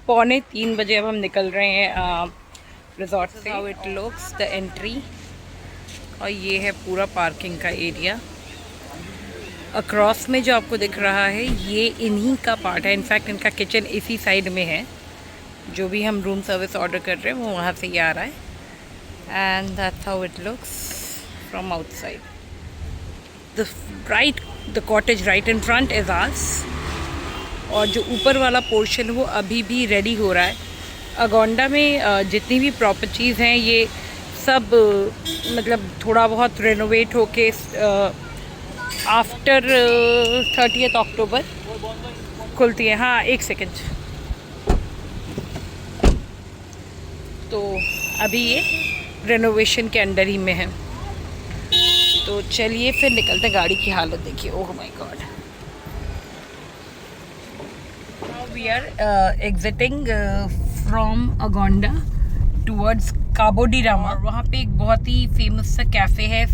2:45 बजे अब हम निकल रहे हैं रिजॉर्ट से। How it looks the entry, और ये है पूरा पार्किंग का एरिया। अक्रॉस में जो आपको दिख रहा है ये इन्हीं का पार्ट है। इनफैक्ट इनका किचन इसी साइड में है। जो भी हम रूम सर्विस ऑर्डर कर रहे हैं वो वहाँ से ही आ रहा है। And that's how it looks from outside. The cottage right in front is ours, और जो ऊपर वाला पोर्शन वो अभी भी रेडी हो रहा है। अगोंडा में जितनी भी प्रॉपर्टीज़ हैं ये सब मतलब थोड़ा बहुत रेनोवेट होके आफ्टर 30 अक्टूबर खुलती है। हाँ, एक सेकेंड। तो अभी ये रेनोवेशन के अंडर ही में है। तो चलिए फिर निकलते। गाड़ी की हालत देखिए, oh my God. We are exiting from Agonda towards Cabo de Rama। और वहाँ पे एक बहुत ही फेमस सा कैफ़े है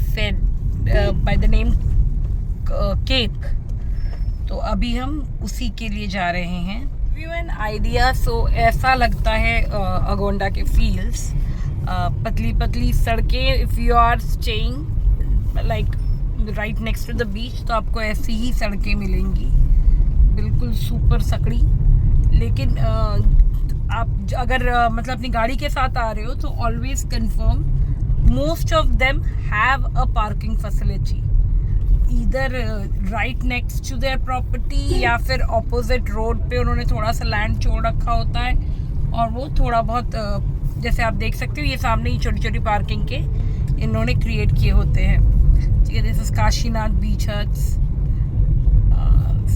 by the name केक। तो अभी हम उसी के लिए जा रहे हैं। Give you an idea, so ऐसा लगता है अगोंडा के फील्ड्स, पतली पतली सड़कें। If you are staying like right next to the beach तो आपको ऐसी ही सड़कें मिलेंगी, बिल्कुल सुपर सकड़ी। लेकिन आप अगर मतलब अपनी गाड़ी के साथ आ रहे हो तो always confirm most of them have a parking facility either right next to their property या फिर ऑपोजिट रोड पे उन्होंने थोड़ा सा लैंड छोड़ रखा होता है। और वो थोड़ा बहुत जैसे आप देख सकते हो ये सामने ही छोटी छोटी पार्किंग के इन्होंने क्रिएट किए होते हैं। ठीक है, this is Kashinath beach huts,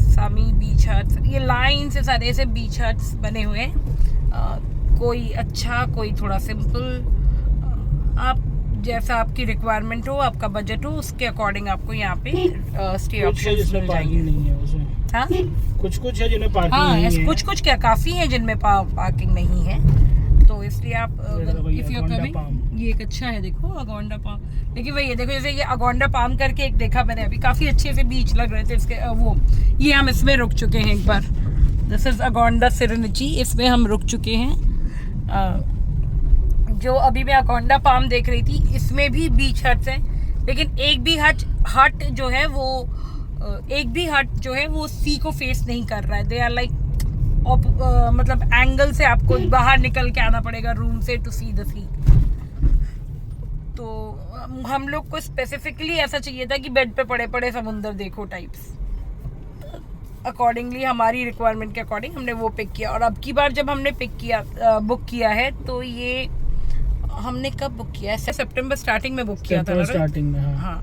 Sami beach huts. ये लाइन से सारे ऐसे बीच हट्स बने हुए हैं, कोई अच्छा कोई थोड़ा सिंपल। आप जैसा आपकी रिक्वायरमेंट हो, आपका बजट हो, उसके अकॉर्डिंग आपको यहाँ पे स्टे ऑप्शंस मिल जाएंगे। हाँ, कुछ है जिनमें पार्किंग हाँ, नहीं है। कुछ क्या काफ़ी है जिनमें पार्किंग नहीं है। तो इसलिए आप इफ यू आर कमिंग, ये एक अच्छा है। देखो अगोंडा पाम, लेकिन वही है, देखो जैसे ये अगोंडा पाम करके एक देखा मैंने अभी, काफ़ी अच्छे से बीच लग रहे थे इसके। वो ये हम इसमें रुक चुके हैं एक बार। दिस इज अगोंडा सेरेनिटी, इसमें हम रुक चुके हैं। जो अभी मैं अगोंडा पाम देख रही थी इसमें भी बीच हट्स हैं, लेकिन एक भी हट जो है वो सी को फेस नहीं कर रहा है। दे आर लाइक मतलब एंगल से आपको बाहर निकल के आना पड़ेगा रूम से टू सी द सी। तो हम लोग को स्पेसिफिकली ऐसा चाहिए था कि बेड पे पड़े पड़े समुंदर देखो टाइप्स। अकॉर्डिंगली हमारी रिक्वायरमेंट के अकॉर्डिंग हमने वो पिक किया। और अब की बार जब हमने बुक किया है तो ये हमने कब बुक किया है? सितंबर स्टार्टिंग में बुक किया था। स्टार्टिंग में, हाँ।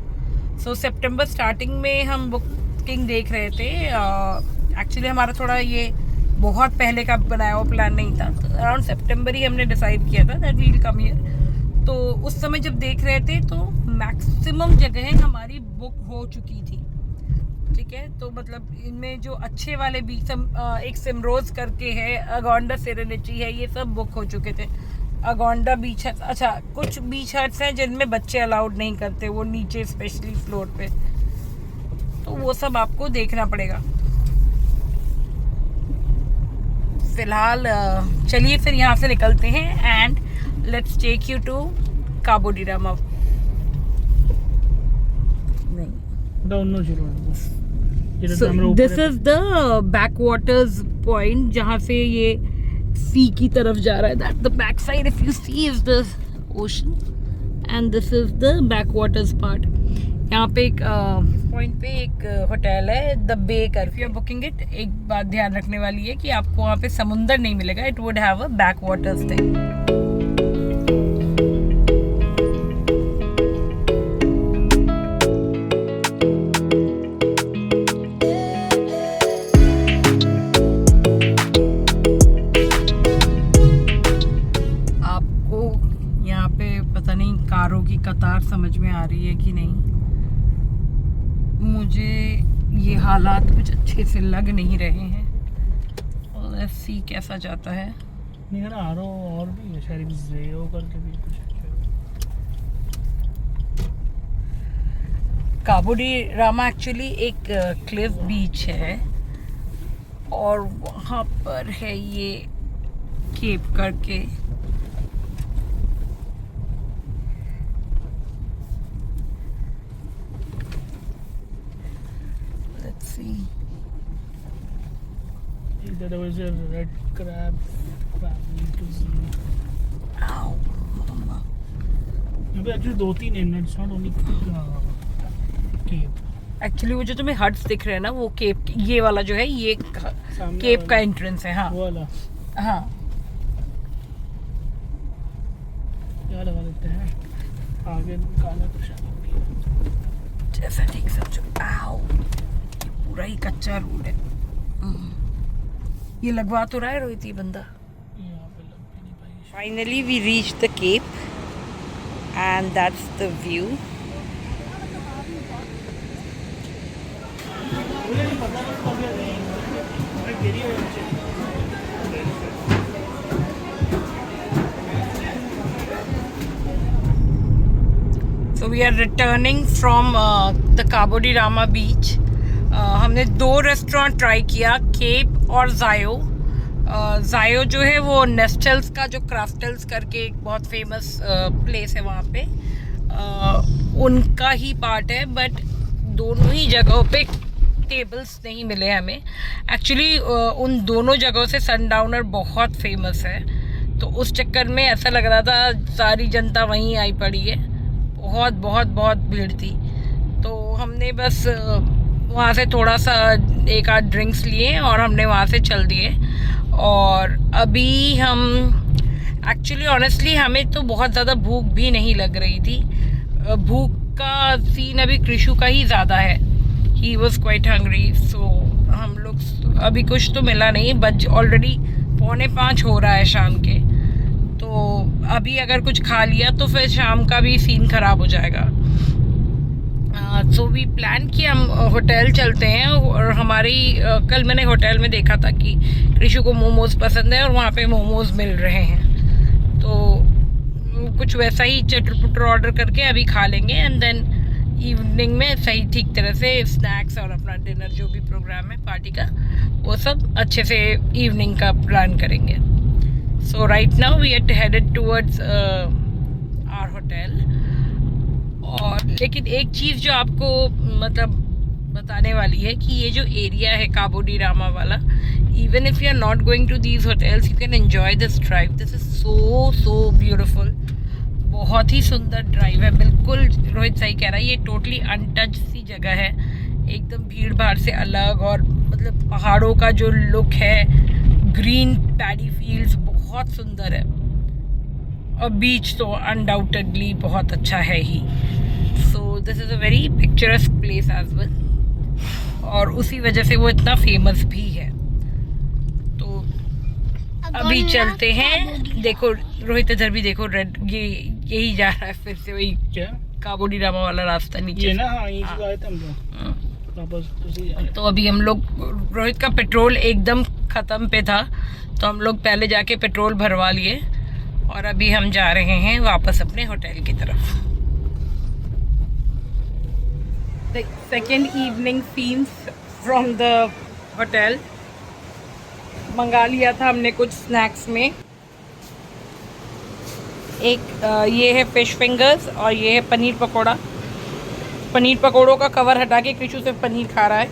सो सितंबर स्टार्टिंग में हम बुकिंग देख रहे थे। एक्चुअली हमारा थोड़ा ये बहुत पहले का बनाया हुआ प्लान नहीं था, तो अराउंड सितंबर ही हमने डिसाइड किया था that we will come here. तो उस समय जब देख रहे थे तो मैक्सिमम जगहें हमारी बुक हो चुकी थी। ठीक है, तो मतलब इनमें जो अच्छे वाले बीच, एक सिमरोज करके है, अगोंडा सेरेनिटी है, ये सब बुक हो चुके थे। अगोंडा बीच हट्स, अच्छा कुछ बीच हट्स हैं जिनमें बच्चे अलाउड नहीं करते, वो नीचे स्पेशली फ्लोर पे, तो वो सब आपको देखना पड़ेगा। फिलहाल चलिए फिर यहाँ से निकलते हैं and let's take you to Cabo de Rama. This is the backwaters point जहाँ से ये सी की तरफ जा रहा है। That the back side if you see is the ocean and this is the backwaters part. यहाँ पे एक पॉइंट पे एक होटल है द बे कर। If you are booking it, एक बात ध्यान रखने वाली है कि आपको वहाँ पे समुंदर नहीं मिलेगा। It would have a back waters thing. पता नहीं कारों की कतार समझ में आ रही है कि नहीं, मुझे ये हालात कुछ अच्छे से लग नहीं रहे हैं। और लेट्स सी कैसा जाता है। नहीं ना, और भी है शायद ज़ेयो करके भी कुछ। काबो डी रामा एक्चुअली एक क्लिफ बीच है और वहाँ पर है ये केप करके। Let's see. There was a red crab family to see. Ow, mama. यहाँ पे एक्चुअली 2-3 हैं, it's not only cape. Actually वो जो तुम्हें हट्स दिख रहे हैं ना, वो केप, ये वाला जो है ये केप का एंट्रेंस है। हाँ वो वाला हाँ, क्या लगा देते हैं आगे काला प्रसाद जैसा ठीक समझो। आओ, ये पूरा ही कच्चा रोड है। ये लगवा तो रहा है रोहित ये बंदा। यहाँ पे लग भी नहीं पाई। Finally we reach the cape and that's the view. So we are returning from the Cabo de Rama beach. हमने 2 रेस्टोरेंट ट्राई किया, केप और जायो। जायो जो है वो नेस्टल्स का, जो क्राफ्टल्स करके एक बहुत फेमस प्लेस है वहाँ पे, उनका ही पार्ट है। बट दोनों ही जगहों पे टेबल्स नहीं मिले हमें। एक्चुअली उन दोनों जगहों से सनडाउनर बहुत फेमस है, तो उस चक्कर में ऐसा लग रहा था सारी जनता वहीं आई पड़ी है। बहुत बहुत बहुत भीड़ थी, तो हमने बस वहाँ से थोड़ा सा 1-8 ड्रिंक्स लिए और हमने वहाँ से चल दिए। और अभी हम एक्चुअली ऑनेस्टली हमें तो बहुत ज़्यादा भूख भी नहीं लग रही थी। भूख का सीन अभी कृषु का ही ज़्यादा है, ही वॉज क्वाइट हंग्री। सो हम लोग अभी कुछ तो मिला नहीं, बट ऑलरेडी 4:45 हो रहा है शाम के, तो अभी अगर कुछ खा लिया तो फिर शाम का भी सीन ख़राब हो जाएगा। सो वी प्लान कि हम होटल चलते हैं। और हमारी कल मैंने होटल में देखा था कि कृषु को मोमोज़ पसंद है और वहाँ पे मोमोज़ मिल रहे हैं, तो कुछ वैसा ही चटर पुटर ऑर्डर करके अभी खा लेंगे। एंड देन इवनिंग में सही ठीक तरह से स्नैक्स और अपना डिनर जो भी प्रोग्राम है पार्टी का, वो सब अच्छे से इवनिंग का प्लान करेंगे। So right now we are headed towards our hotel. और लेकिन एक चीज़ जो आपको मतलब बताने वाली है कि ये जो एरिया है काबो डी रामा वाला, even if you are not going to these hotels, you can enjoy this drive. This is so beautiful. बहुत ही सुंदर ड्राइव है, बिल्कुल रोहित सही कह रहा है, ये टोटली अनटच सी जगह है, एकदम भीड़ भाड़ से अलग। और मतलब पहाड़ों का जो लुक है, ग्रीन पैडी फील्ड्स, बहुत सुंदर है। और बीच तो अनडाउटेडली बहुत अच्छा है ही। So this is a very picturesque place as well, और उसी वजह से वो इतना फेमस भी है। तो अभी चलते हैं। देखो रोहित इधर भी देखो, रेड ये यही जा रहा है फिर से वही क्या काबो डी रामा वाला रास्ता नीचे ये ना। हाँ यहीं से आए थे हम लोग वापस उसी जा रहे हैं। तो अभी हम लोग, रोहित का पेट्रोल एकदम ख़त्म पे था, तो हम लोग पहले जाके पेट्रोल भरवा लिए और अभी हम जा रहे हैं वापस अपने होटल की तरफ। Second evening scenes from the hotel. मंगा लिया था हमने कुछ स्नैक्स में, एक ये है फिश फिंगर्स और ये है पनीर पकोड़ा। पनीर पकोड़ों का कवर हटा के कृषु सिर्फ पनीर खा रहा है।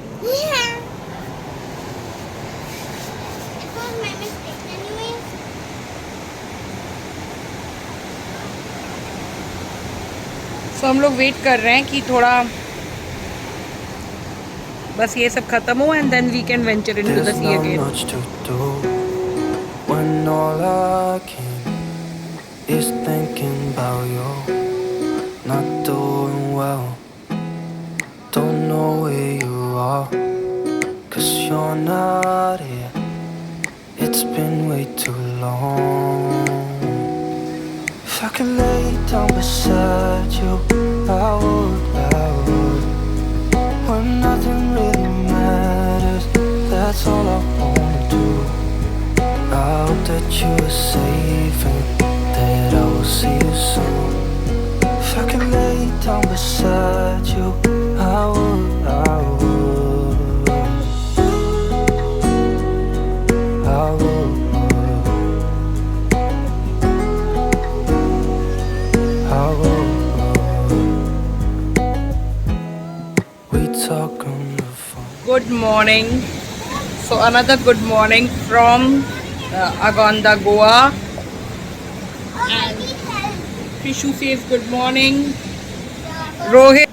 तो हम लोग वेट कर रहे हैं कि थोड़ा बस ये सब खत्म हो and then we can venture into the sea again. Is thinking about you, not doing well. Don't know where you are, 'cause you're not here. It's been way too long. If I could lay down beside you, I would. When nothing really matters, that's all I wanna do. I hope that you are safe and that I will see you soon. If I could lay down beside you, I would. I would. morning. So another good morning from Agonda, Goa. And Krishu says good morning. Rohit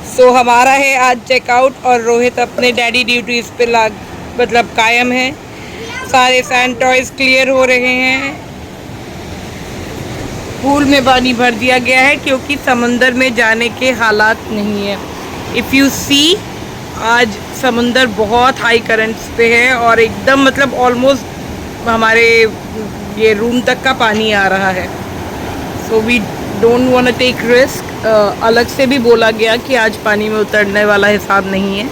so हमारा है आज checkout और रोहित अपने daddy duties पे मतलब कायम है। सारे सैंड टॉयज क्लियर हो रहे हैं। पूल में पानी भर दिया गया है क्योंकि समंदर में जाने के हालात नहीं है। इफ़ यू सी आज समंदर बहुत हाई करंट्स पे है और एकदम मतलब ऑलमोस्ट हमारे ये रूम तक का पानी आ रहा है। So we don't want to take risk. अलग से भी बोला गया कि आज पानी में उतरने वाला हिसाब नहीं है।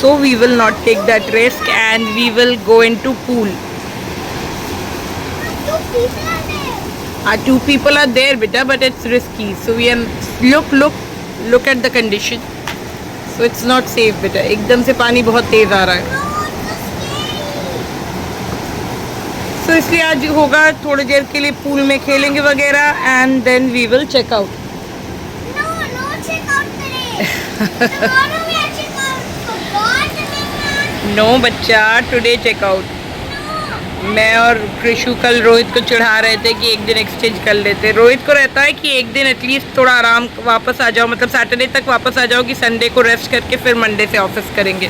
So we will not take that risk and we will go into pool. 2 people are there beta, but it's risky, so we are look at the condition, so it's not safe beta। एकदम से पानी बहुत तेज आ रहा है, so इसलिए आज होगा थोड़ी देर के लिए पूल में खेलेंगे वगैरह and then we will check out। No check out today। Tomorrow we are check out for God। No बच्चा, today check out। मैं और कृषु कल रोहित को चिढ़ा रहे थे कि एक दिन एक्सचेंज कर लेते। रोहित को रहता है कि एक दिन एटलीस्ट थोड़ा आराम वापस आ जाओ, मतलब सैटरडे तक वापस आ जाओ कि संडे को रेस्ट करके फिर मंडे से ऑफिस करेंगे।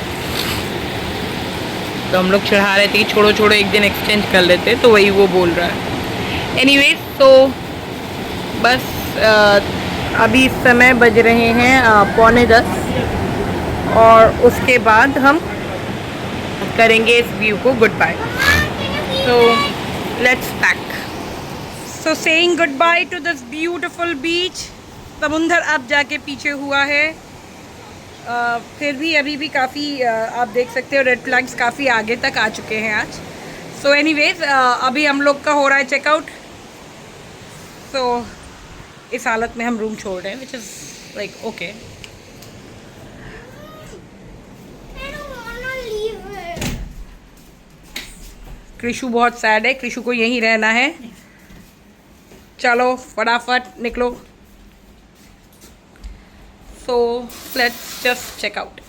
तो हम लोग चिढ़ा रहे थे कि छोड़ो छोड़ो एक दिन एक्सचेंज कर लेते, तो वही वो बोल रहा है। एनीवेज तो बस अभी इस समय बज रहे हैं 9:45 और उसके बाद हम करेंगे इस व्यू को good bye. So let's pack। So saying goodbye to this beautiful beach। समुंदर अब जाके पीछे हुआ है। फिर भी अभी भी काफ़ी आप देख सकते हो रेड फ्लैग्स काफ़ी आगे तक आ चुके हैं आज। So anyways अभी हम लोग का हो रहा है चेकआउट। So इस हालत में हम रूम छोड़ रहे हैं which is like okay। कृषु बहुत सैड है, कृषु को यहीं रहना है। चलो फटाफट निकलो। So let's just check out.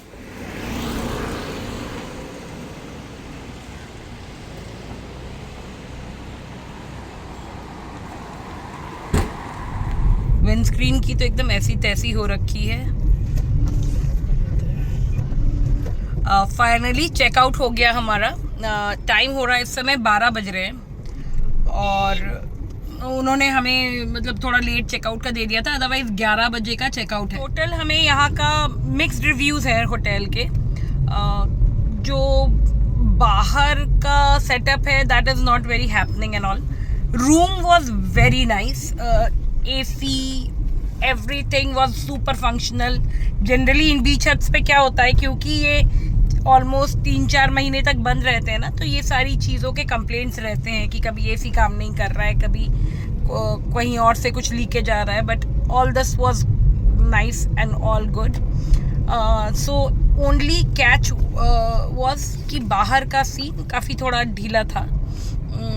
Windscreen की तो एकदम ऐसी तैसी हो रखी है। फाइनली चेकआउट हो गया हमारा। टाइम हो रहा है इस समय 12 बज रहे हैं और उन्होंने हमें मतलब थोड़ा लेट चेकआउट का दे दिया था, अदरवाइज 11 बजे का चेकआउट है। टोटल हमें यहाँ का मिक्स्ड रिव्यूज़ है होटल के। जो बाहर का सेटअप है that is not very happening and all. Room was very nice, AC everything was super functional. Generally in beach huts पे क्या होता है, क्योंकि ये ऑलमोस्ट 3-4 महीने तक बंद रहते हैं ना, तो ये सारी चीज़ों के कंप्लेंट्स रहते हैं कि कभी AC काम नहीं कर रहा है, कभी कहीं और से कुछ लीकेज आ रहा है। But all this was nice and all good. So only catch was कि बाहर का सीन काफ़ी थोड़ा ढीला था,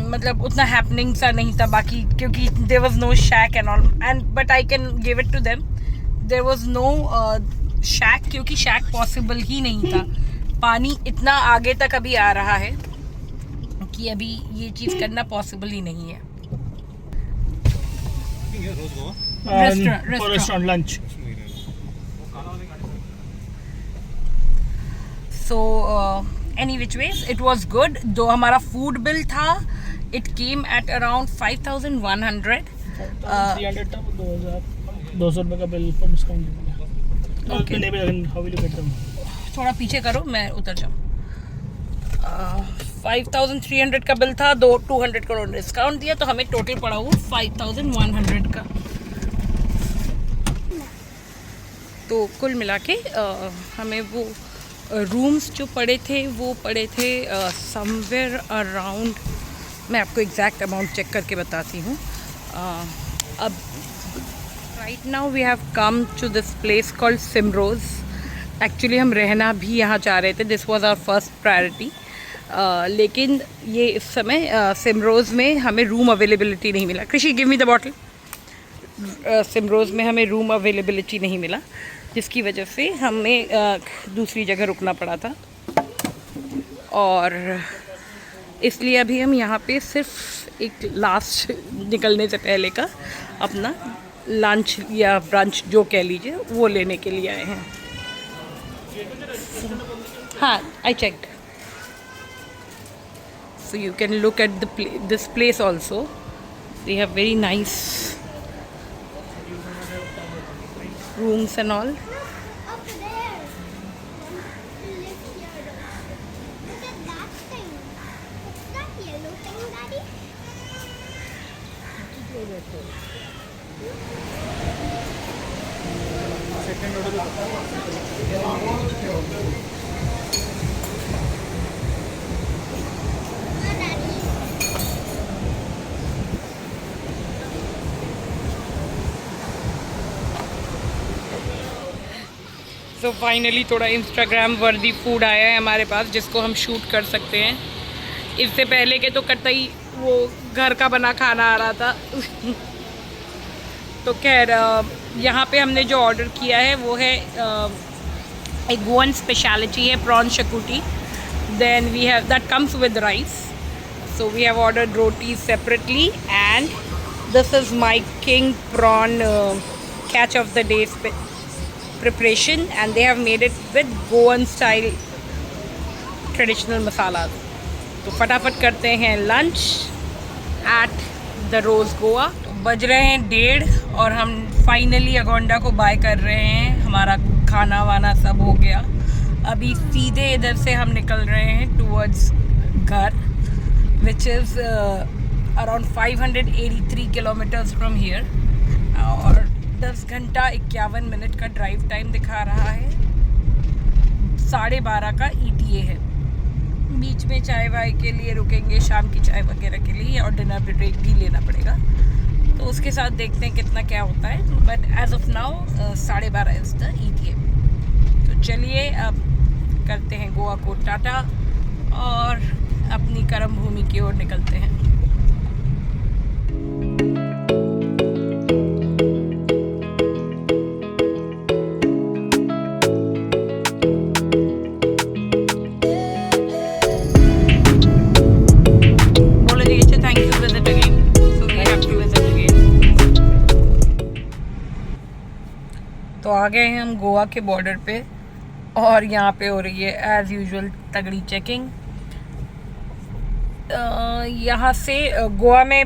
मतलब उतना हैपनिंग सा नहीं था बाकी, क्योंकि there was no shack and all and but I can give it to them, there was no shack, क्योंकि शैक पॉसिबल ही नहीं था। पानी इतना आगे तक अभी आ रहा है कि अभी ये चीज़ करना पॉसिबल ही नहीं है। Restaurant lunch. So any which ways it was good. जो हमारा फूड बिल था इट केम एट अराउंड 5100। 200 रुपये का बिल पर discount. How will you get them? थोड़ा पीछे करो, मैं उतर जाऊँ। 5300 का बिल था, 200 का डिस्काउंट दिया, तो हमें टोटल पड़ा हुआ 5100 का। तो कुल मिला के हमें वो रूम्स जो पड़े थे वो पड़े थे समवेयर अराउंड, मैं आपको एग्जैक्ट अमाउंट चेक करके बताती हूँ। अब right now we have come to this place called Simrose. Actually हम रहना भी यहाँ चाह रहे थे, this was our first priority. लेकिन ये इस समय सिमरोज़ में हमें रूम अवेलेबिलिटी नहीं मिला। कृषि गिव मी द बॉटल। सिमरोज़ में हमें रूम अवेलेबिलिटी नहीं मिला, जिसकी वजह से हमें दूसरी जगह रुकना पड़ा था। और इसलिए अभी हम यहाँ पे सिर्फ एक लास्ट निकलने से पहले का अपना लंच या ब्रंच जो कह लीजिए वो लेने के लिए आए हैं। हाँ, I checked. So you can look at this place also. They have very nice rooms and all. Up there. Live here. Look at that thing. What's that yellow thing, Daddy? तो फाइनली थोड़ा Instagram वर्दी food आया है हमारे पास जिसको हम shoot कर सकते हैं। इससे पहले के तो कतई वो घर का बना खाना आ रहा था। तो खैर यहाँ पे हमने जो ऑर्डर किया है वो है एक गोवन स्पेशलिटी है prawn xacuti. Then we have that comes with rice. So we have ordered roti separately and this is my king prawn catch of the day preparation, and they have made it with Goan style traditional masalas. तो फटाफट करते हैं lunch at the रोज़ गोवा। बज रहे हैं 1:30 और हम finally Agonda को बाय कर रहे हैं। हमारा खाना वाना सब हो गया। अभी सीधे इधर से हम निकल रहे हैं टूवर्ड्स घर, which is around 583 kilometres from here. और 10 घंटा 51 मिनट का ड्राइव टाइम दिखा रहा है। 12:30 का ETA है। बीच में चाय वाय के लिए रुकेंगे, शाम की चाय वगैरह के लिए, और डिनर ब्रेक भी लेना पड़ेगा। तो उसके साथ देखते हैं कितना क्या होता है। But as of now 12:30 is the ETA। तो चलिए अब करते हैं गोवा को टाटा और अपनी कर्म भूमि की ओर निकलते हैं। तो आ गए हैं हम गोवा के बॉर्डर पे और यहाँ पे हो रही है एज़ यूजुअल तगड़ी चेकिंग। यहाँ से गोवा में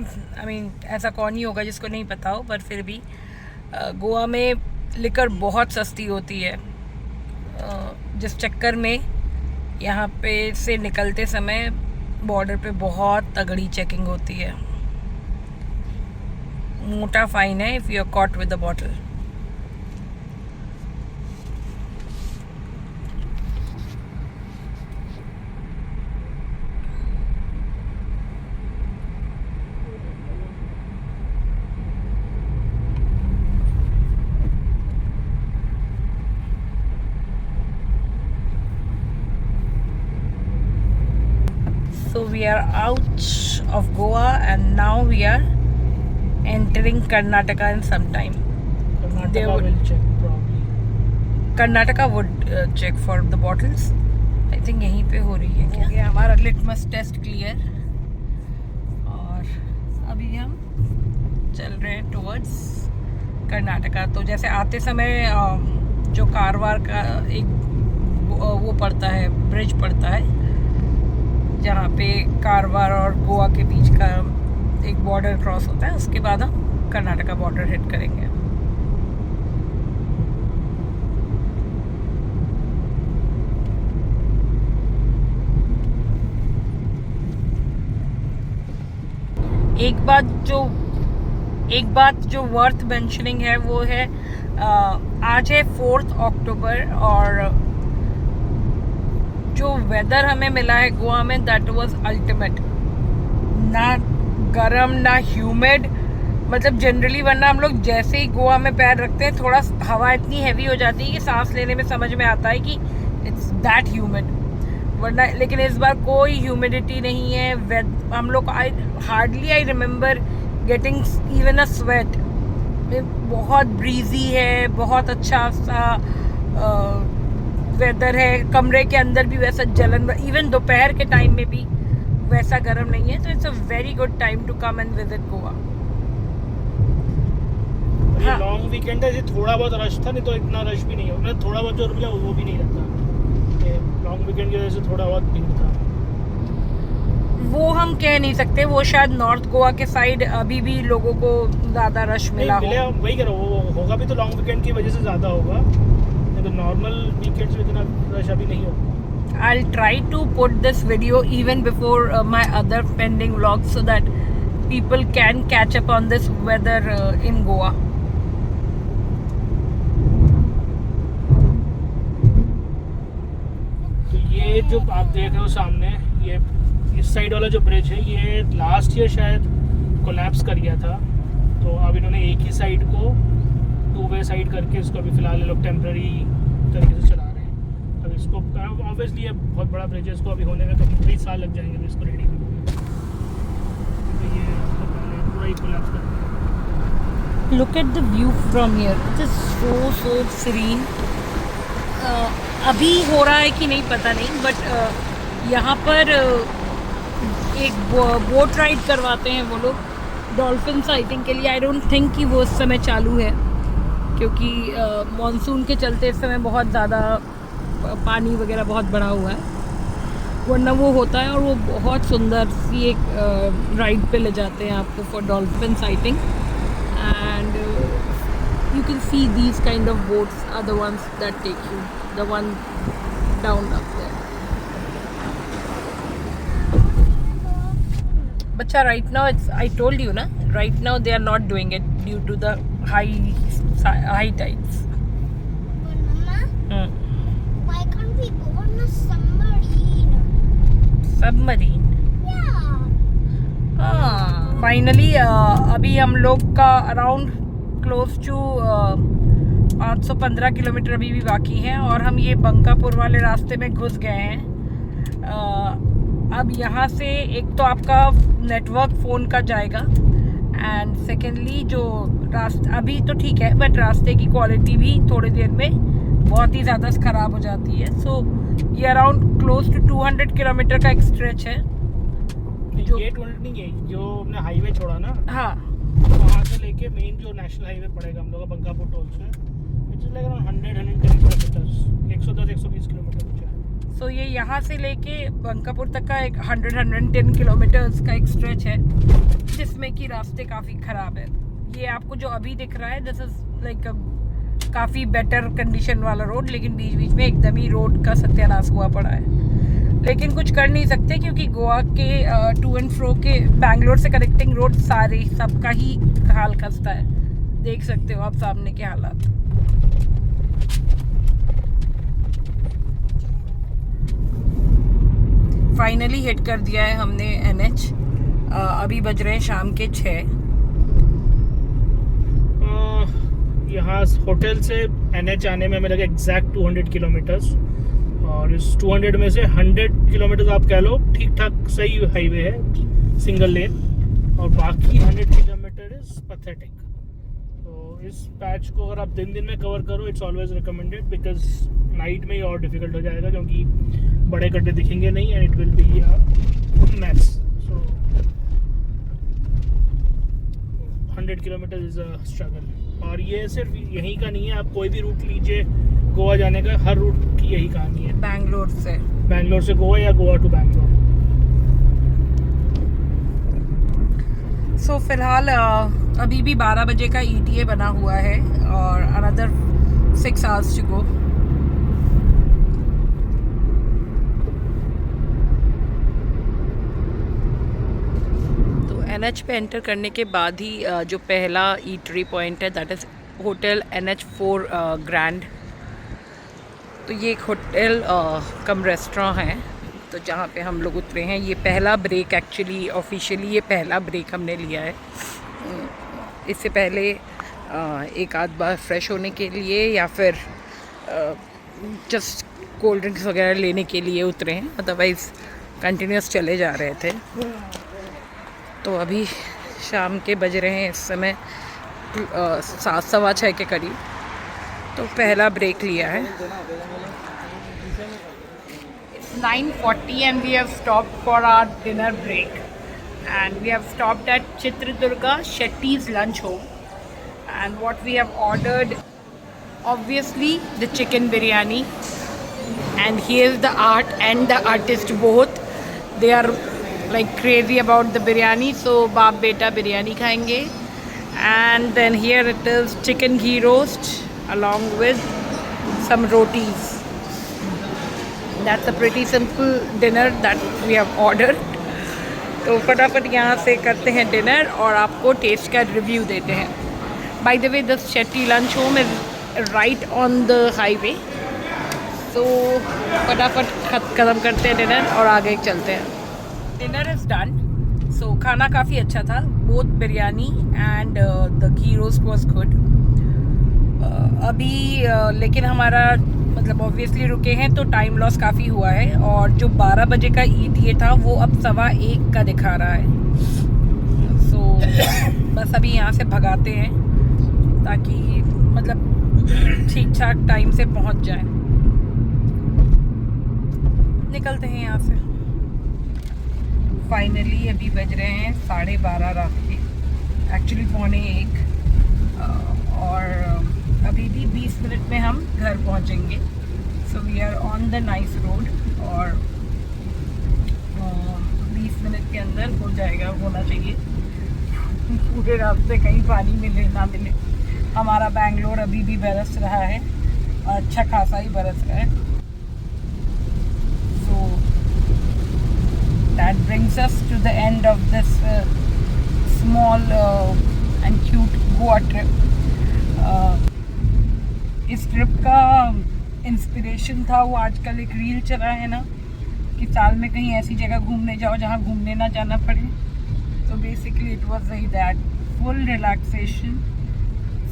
ऐसा कौन ही होगा जिसको नहीं पता हो, पर फिर भी गोवा में लिकर बहुत सस्ती होती है, जिस चक्कर में यहाँ पे से निकलते समय बॉर्डर पे बहुत तगड़ी चेकिंग होती है। मोटा फाइन है if you are caught with the bottle. So we are out of Goa and now we are entering Karnataka in some time. Karnataka will check probably. Karnataka would check for the bottles. I think यहीं पे हो रही है क्या? हो गया हमारा litmus test clear और अभी हम चल रहे हैं टुवर्ड्स कर्नाटका। तो जैसे आते समय जो कारवार का एक वो पड़ता है, ब्रिज पड़ता है, जहाँ पे कारवार और गोवा के बीच का एक बॉर्डर क्रॉस होता है, उसके बाद हम कर्नाटका बॉर्डर हिट करेंगे। एक बात जो वर्थ मेंशनिंग है वो है आज है 4 अक्टूबर और जो वेदर हमें मिला है गोवा में दैट वाज अल्टीमेट। ना गरम ना ह्यूमिड, मतलब जनरली वरना हम लोग जैसे ही गोवा में पैर रखते हैं थोड़ा हवा इतनी हैवी हो जाती है कि सांस लेने में समझ में आता है कि इट्स दैट ह्यूमिड, वरना लेकिन इस बार कोई ह्यूमिडिटी नहीं है। हम लोग I remember getting even a sweat बहुत ब्रीजी है, बहुत अच्छा सा वेदर है। कमरे के अंदर भी वैसा जलन, इवन दोपहर के टाइम में भी वैसा गर्म नहीं है। तो it's a very good time to come and visit Goa. ये लॉन्ग वीकेंड है, थोड़ा बहुत रश था, नहीं तो इतना रश भी नहीं होगा। थोड़ा बहुत जो रुपया वो भी नहीं रहता। लॉन्ग वीकेंड की वजह से थोड़ा बहुत भीड़ था। वो हम कह नहीं सकते, वो शायद नॉर्थ गोवा के साइड अभी भी लोगों को ज़्यादा रश मिला हो। वही कह रहा हूँ, वो होगा भी तो लॉन्ग वीकेंड की वजह से ज़्यादा होगा, नहीं तो नॉर्मल वीकेंड्स में इतना रश अभी नहीं होगा। I'll try to put this video even before my other pending vlogs so that people can catch up on this weather in Goa. तो ये जो आप देख रहे हो सामने, ये इस साइड वाला जो ब्रिज है, ये लास्ट ईयर शायद कोलैप्स कर गया था। तो अब इन्होंने एक ही साइड को 2 वे साइड करके इसको अभी फ़िलहाल लोग टेम्प्रेरी तरीके से चला रहे हैं। अब इसको ऑब्वियसली ये बहुत बड़ा ब्रिज है, इसको अभी होने में कई साल लग जाएंगे इसको रेडी करने में। तो ये पूरा ही कोलैप्स कर दिया। Look at the view from here. It is so serene. अभी हो रहा है कि नहीं पता नहीं, बट यहाँ पर एक बोट राइड करवाते हैं वो लोग, डॉल्फिन साइटिंग के लिए। आई डोंट थिंक कि वो उस समय चालू है, क्योंकि मॉनसून के चलते इस समय बहुत ज़्यादा पानी वगैरह बहुत बड़ा हुआ है, वरना वो होता है। और वो बहुत सुंदर सी एक राइड पे ले जाते हैं आपको for dolphin sighting. And you can see these kind of boats are the ones that take you, the one down up there. Bacha, right now I told you na, right now they are not doing it due to the high tides. But Mama, why can't we go on a submarine? Submarine? Yeah. Finally अभी हम लोग का around close to 515 kilometre अभी भी बाकी है, और हम ये बंकापुर वाले रास्ते में घुस गए हैं। अब यहाँ से एक तो आपका नेटवर्क फ़ोन का जाएगा, एंड सेकेंडली जो रास्ता अभी तो ठीक है, बट रास्ते की क्वालिटी भी थोड़ी देर में बहुत ही ज़्यादा ख़राब हो जाती है। सो ये अराउंड क्लोज टू 200 किलोमीटर का एक स्ट्रेच है। जो ये 200 नहीं है, जो हमने हाईवे छोड़ा ना, हाँ, वहाँ से लेके मेन जो नेशनल हाईवे पड़ेगा हम लोग का बंकापुर टोल से, which is like around 110 kilometres, 110-120 kilometre कुछ है। सो ये यहाँ से लेके बंकापुर तक का एक 110 किलोमीटर्स का एक स्ट्रेच है, जिसमें कि रास्ते काफ़ी ख़राब है। ये आपको जो अभी दिख रहा है, दिस इज़ लाइक काफ़ी बेटर कंडीशन वाला रोड, लेकिन बीच बीच में एकदम ही रोड का सत्यानाश हुआ पड़ा है। लेकिन कुछ कर नहीं सकते, क्योंकि गोवा के टू एंड फ्रो के बैंगलोर से कनेक्टिंग रोड सारे सबका ही हाल खस्ता है। देख सकते हो आप सामने के हालात। फाइनली हिट कर दिया है हमने NH। अभी बज रहे हैं शाम के 6। यहाँ होटल से NH आने में हमें लगे एग्जैक्ट 200 किलोमीटर्स, और इस 200 में से 100 किलोमीटर आप कह लो ठीक ठाक सही हाईवे है, सिंगल लेन, और बाकी 100 किलोमीटर इज पैथेटिक। तो इस पैच को अगर आप दिन में कवर करो, it's always recommended, because night में ही और डिफिकल्ट हो जाएगा, क्योंकि बड़े गड्ढे दिखेंगे नहीं, and it will be a mess. So 100 kilometre is a struggle. और ये सिर्फ यहीं का नहीं है, आप कोई भी रूट लीजिए गोवा जाने का, हर रूट की यही कहानी है। बैंगलोर से गोवा या गोवा टू बैंगलोर। सो फिलहाल अभी भी 12 बजे का ETA बना हुआ है, और अनदर 6 hours to go। तो NH पे एंटर करने के बाद ही जो पहला ईटरी पॉइंट है, that is hotel NH4 grand. तो ये एक होटल कम रेस्टोरेंट है, तो जहाँ पे हम लोग उतरे हैं। ये पहला ब्रेक, एक्चुअली ऑफिशियली ये पहला ब्रेक हमने लिया है। इससे पहले एक आध बार फ्रेश होने के लिए या फिर जस्ट कोल्ड ड्रिंक्स वगैरह लेने के लिए उतरे हैं, अदरवाइज़ कंटिन्यूस चले जा रहे थे। तो अभी शाम के बज रहे हैं इस समय 6:15 के करीब। तो पहला ब्रेक लिया है। 9:40 and we have stopped for our dinner break, and we have stopped at Chitradurga Shetty's lunch home, and what we have ordered, obviously the chicken biryani, and here's the art and the artist both, they are like crazy about the biryani, so baap beta biryani khayenge. And then here it is chicken ghee roast along with some rotis. That's a pretty simple dinner that we have ordered. तो फटाफट यहाँ से करते हैं dinner और आपको test का review देते हैं। By the way this Shetty lunch home is right on the highway, तो फटाफट ख़त्म करते हैं डिनर और आगे चलते हैं। Dinner is done. सो खाना काफ़ी अच्छा था, both biryani and the ghee roast was good. अभी लेकिन हमारा मतलब ऑब्वियसली रुके हैं तो टाइम लॉस काफ़ी हुआ है, और जो 12 बजे का ETA था वो अब 1:15 का दिखा रहा है। सो बस अभी यहाँ से भगाते हैं ताकि मतलब ठीक ठाक टाइम से पहुँच जाए। निकलते हैं यहाँ से। फाइनली अभी बज रहे हैं 12:30 रात के, एक्चुअली 12:45, और अभी भी 20 मिनट में हम घर पहुंचेंगे। So we are on the nice road, और 20 मिनट के अंदर हो जाएगा, होना चाहिए। पूरे रास्ते कहीं पानी मिले ना मिले। हमारा बैंगलोर अभी भी बरस रहा है, अच्छा खासा ही बरस रहा है। So that brings us to the end of this small and cute Goa trip. इस ट्रिप का इंस्पिरेशन था वो आजकल एक रील चला है ना कि साल में कहीं ऐसी जगह घूमने जाओ जहाँ घूमने ना जाना पड़े। तो basically it was like that, full relaxation,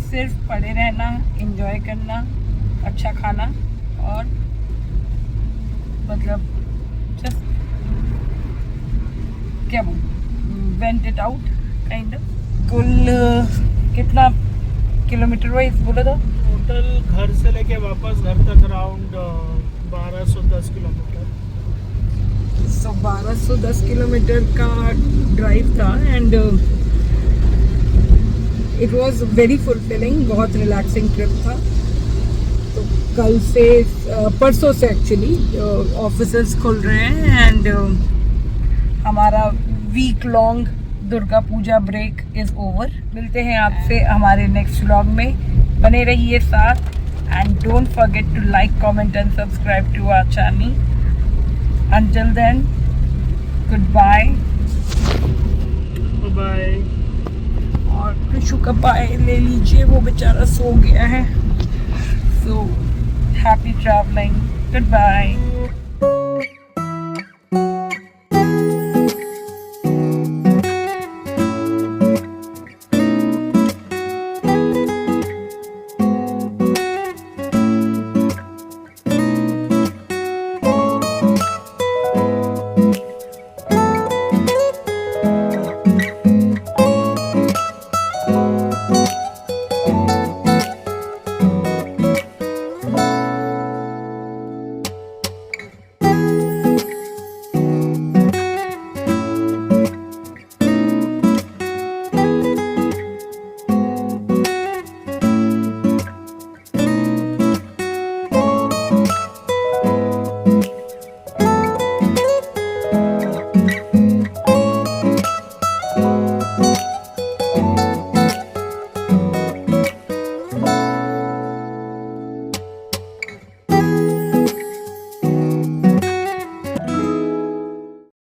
सिर्फ पड़े रहना, एंजॉय करना, अच्छा खाना, और मतलब जस्ट क्या बोलूं, went it out kind of. कुल कितना किलोमीटर वाइज बोला था? टोटल घर से लेके वापस घर तक अराउंड 1210 किलोमीटर। सो 1210 किलोमीटर का ड्राइव था, and it was very fulfilling, बहुत रिलैक्सिंग ट्रिप था। तो कल से परसों से एक्चुअली ऑफिसेस खुल रहे हैं, एंड हमारा week long Durga Puja break is over. मिलते हैं आपसे हमारे नेक्स्ट व्लॉग में, बने रहिए साथ, and don't forget to like, comment and subscribe to our channel. Until then, good bye. Bye. और कृषु का बाय ले लीजिए, वो बेचारा सो गया है। So happy travelling, good bye.